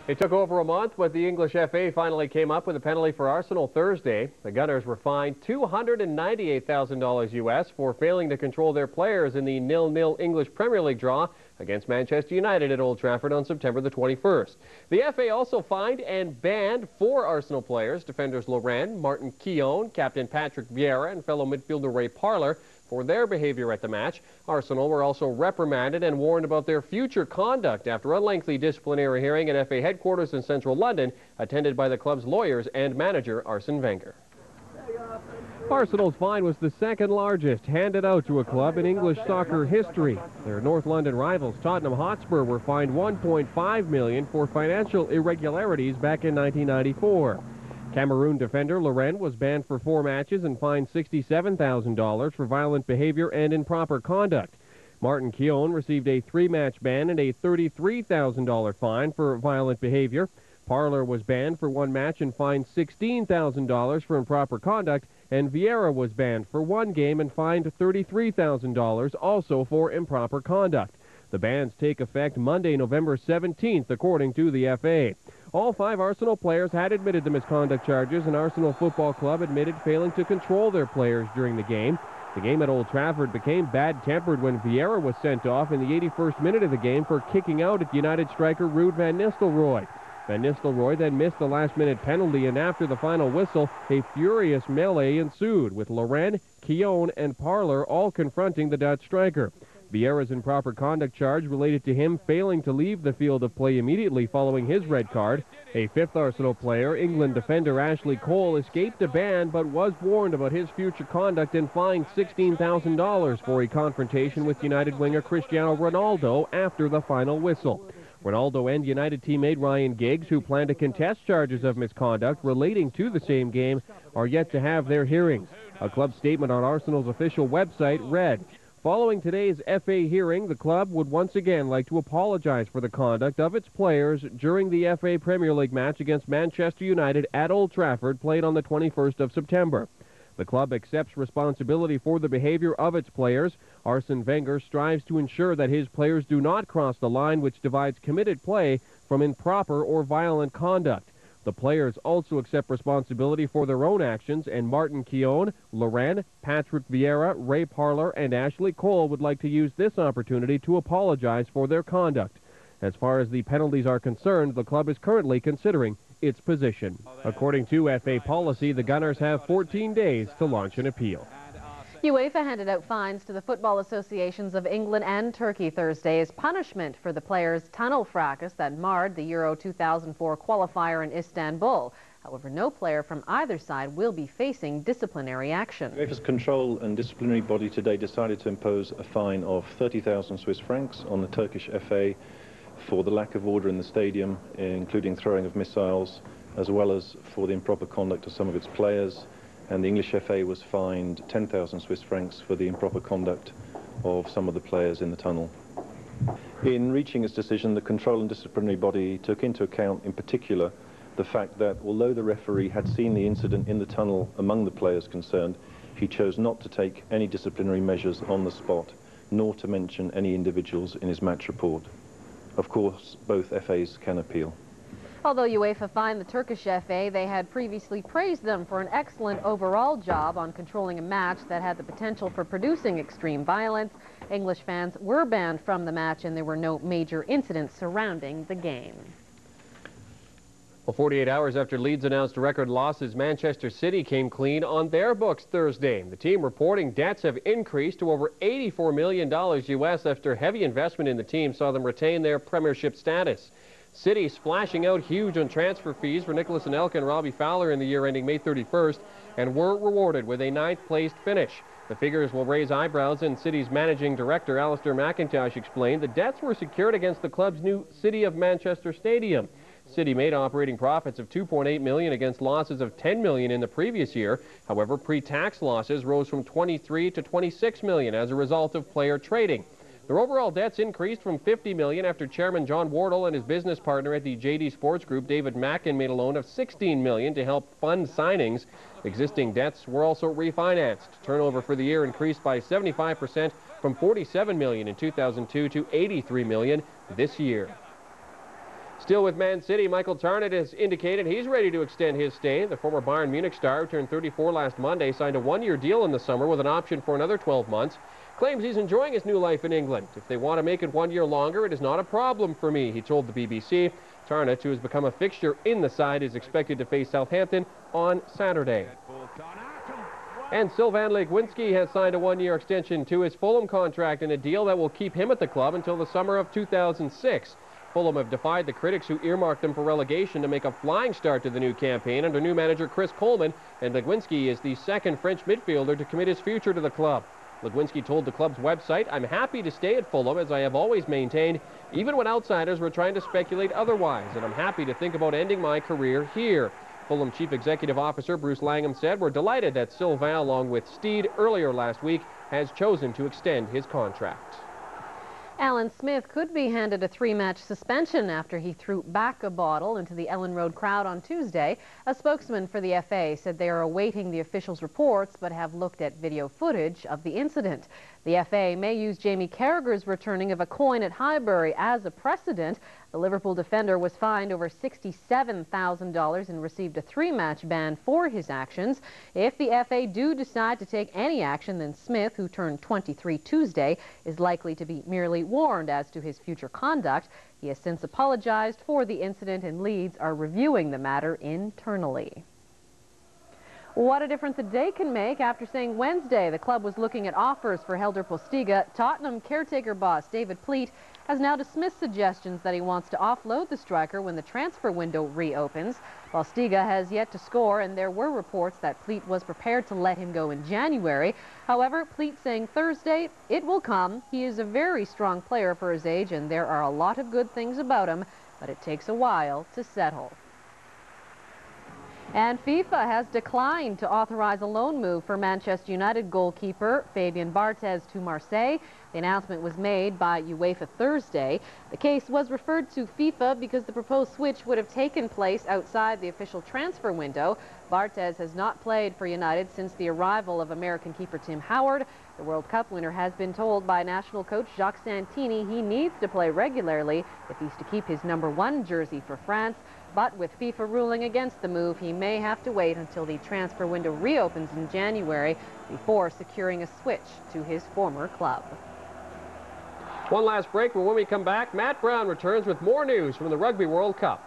It took over a month, but the English FA finally came up with a penalty for Arsenal Thursday. The Gunners were fined $298,000 US for failing to control their players in the 0-0 English Premier League draw against Manchester United at Old Trafford on September the 21st. The FA also fined and banned 4 Arsenal players, defenders Laurent, Martin Keown, captain Patrick Vieira, and fellow midfielder Ray Parlour, for their behavior at the match. Arsenal were also reprimanded and warned about their future conduct after a lengthy disciplinary hearing at FA headquarters in central London, attended by the club's lawyers and manager Arsene Wenger. Arsenal's fine was the second largest handed out to a club in English soccer history. Their North London rivals Tottenham Hotspur were fined $1.5 million for financial irregularities back in 1994. Cameroon defender Laurent was banned for 4 matches and fined $67,000 for violent behavior and improper conduct. Martin Keown received a 3-match ban and a $33,000 fine for violent behavior. Parlour was banned for 1 match and fined $16,000 for improper conduct, and Vieira was banned for 1 game and fined $33,000 also for improper conduct. The bans take effect Monday, November 17th, according to the FA. All 5 Arsenal players had admitted to misconduct charges, and Arsenal Football Club admitted failing to control their players during the game. The game at Old Trafford became bad-tempered when Vieira was sent off in the 81st minute of the game for kicking out at United striker Ruud van Nistelrooy. Van Nistelrooy then missed the last-minute penalty, and after the final whistle, a furious melee ensued, with Laurent, Keown, and Parlour all confronting the Dutch striker. Vieira's improper conduct charge related to him failing to leave the field of play immediately following his red card. A 5th Arsenal player, England defender Ashley Cole, escaped a ban but was warned about his future conduct and fined $16,000 for a confrontation with United winger Cristiano Ronaldo after the final whistle. Ronaldo and United teammate Ryan Giggs, who plan to contest charges of misconduct relating to the same game, are yet to have their hearings. A club statement on Arsenal's official website read, "Following today's FA hearing, the club would once again like to apologize for the conduct of its players during the FA Premier League match against Manchester United at Old Trafford, played on the 21st of September. The club accepts responsibility for the behavior of its players. Arsene Wenger strives to ensure that his players do not cross the line which divides committed play from improper or violent conduct. The players also accept responsibility for their own actions, and Martin Keown, Laurent, Patrick Vieira, Ray Parlour, and Ashley Cole would like to use this opportunity to apologize for their conduct. As far as the penalties are concerned, the club is currently considering its position." According to FA policy, the Gunners have 14 days to launch an appeal. UEFA handed out fines to the football associations of England and Turkey Thursday as punishment for the players' tunnel fracas that marred the Euro 2004 qualifier in Istanbul. However, no player from either side will be facing disciplinary action. UEFA's control and disciplinary body today decided to impose a fine of 30,000 Swiss francs on the Turkish FA for the lack of order in the stadium, including throwing of missiles, as well as for the improper conduct of some of its players. And the English FA was fined 10,000 Swiss francs for the improper conduct of some of the players in the tunnel. In reaching its decision, the control and disciplinary body took into account, in particular, the fact that although the referee had seen the incident in the tunnel among the players concerned, he chose not to take any disciplinary measures on the spot, nor to mention any individuals in his match report. Of course, both FAs can appeal. Although UEFA fined the Turkish FA, they had previously praised them for an excellent overall job on controlling a match that had the potential for producing extreme violence. English fans were banned from the match, and there were no major incidents surrounding the game. Well, 48 hours after Leeds announced record losses, Manchester City came clean on their books Thursday. The team reporting debts have increased to over $84 million US after heavy investment in the team saw them retain their Premiership status. City splashing out huge on transfer fees for Nicholas Anelka and Robbie Fowler in the year ending May 31st and were rewarded with a 9th-placed finish. The figures will raise eyebrows, and City's managing director Alistair McIntosh explained the debts were secured against the club's new City of Manchester Stadium. City made operating profits of $2.8 million against losses of $10 million in the previous year. However, pre-tax losses rose from $23 to $26 million as a result of player trading. Their overall debts increased from $50 million after chairman John Wardle and his business partner at the JD Sports Group, David Mackin, made a loan of $16 million to help fund signings. Existing debts were also refinanced. Turnover for the year increased by 75% from $47 million in 2002 to $83 million this year. Still with Man City, Michael Tarnett has indicated he's ready to extend his stay. The former Bayern Munich star, who turned 34 last Monday, signed a one-year deal in the summer with an option for another 12 months. Claims he's enjoying his new life in England. If they want to make it 1 year longer, it is not a problem for me, he told the BBC. Tarnett, who has become a fixture in the side, is expected to face Southampton on Saturday. And Sylvain Legwinski has signed a one-year extension to his Fulham contract in a deal that will keep him at the club until the summer of 2006. Fulham have defied the critics who earmarked them for relegation to make a flying start to the new campaign under new manager Chris Coleman, and Legwinski is the second French midfielder to commit his future to the club. Legwinski told the club's website, "I'm happy to stay at Fulham, as I have always maintained, even when outsiders were trying to speculate otherwise, and I'm happy to think about ending my career here." Fulham Chief Executive Officer Bruce Langham said, "We're delighted that Sylvain, along with Steed earlier last week, has chosen to extend his contract." Alan Smith could be handed a 3-match suspension after he threw back a bottle into the Ellen Road crowd on Tuesday. A spokesman for the FA said they are awaiting the officials' reports but have looked at video footage of the incident. The FA may use Jamie Carragher's returning of a coin at Highbury as a precedent. The Liverpool defender was fined over $67,000 and received a 3-match ban for his actions. If the FA do decide to take any action, then Smith, who turned 23 Tuesday, is likely to be merely warned as to his future conduct. He has since apologized for the incident, and Leeds are reviewing the matter internally. What a difference a day can make. After saying Wednesday the club was looking at offers for Helder Postiga, Tottenham caretaker boss David Pleat has now dismissed suggestions that he wants to offload the striker when the transfer window reopens. Postiga has yet to score, and there were reports that Pleat was prepared to let him go in January. However, Pleat saying Thursday, it will come. He is a very strong player for his age, and there are a lot of good things about him, but it takes a while to settle. And FIFA has declined to authorize a loan move for Manchester United goalkeeper Fabien Barthez to Marseille. The announcement was made by UEFA Thursday. The case was referred to FIFA because the proposed switch would have taken place outside the official transfer window. Barthez has not played for United since the arrival of American keeper Tim Howard. The World Cup winner has been told by national coach Jacques Santini he needs to play regularly if he's to keep his #1 jersey for France. But with FIFA ruling against the move, he may have to wait until the transfer window reopens in January before securing a switch to his former club. One last break, but when we come back, Matt Brown returns with more news from the Rugby World Cup.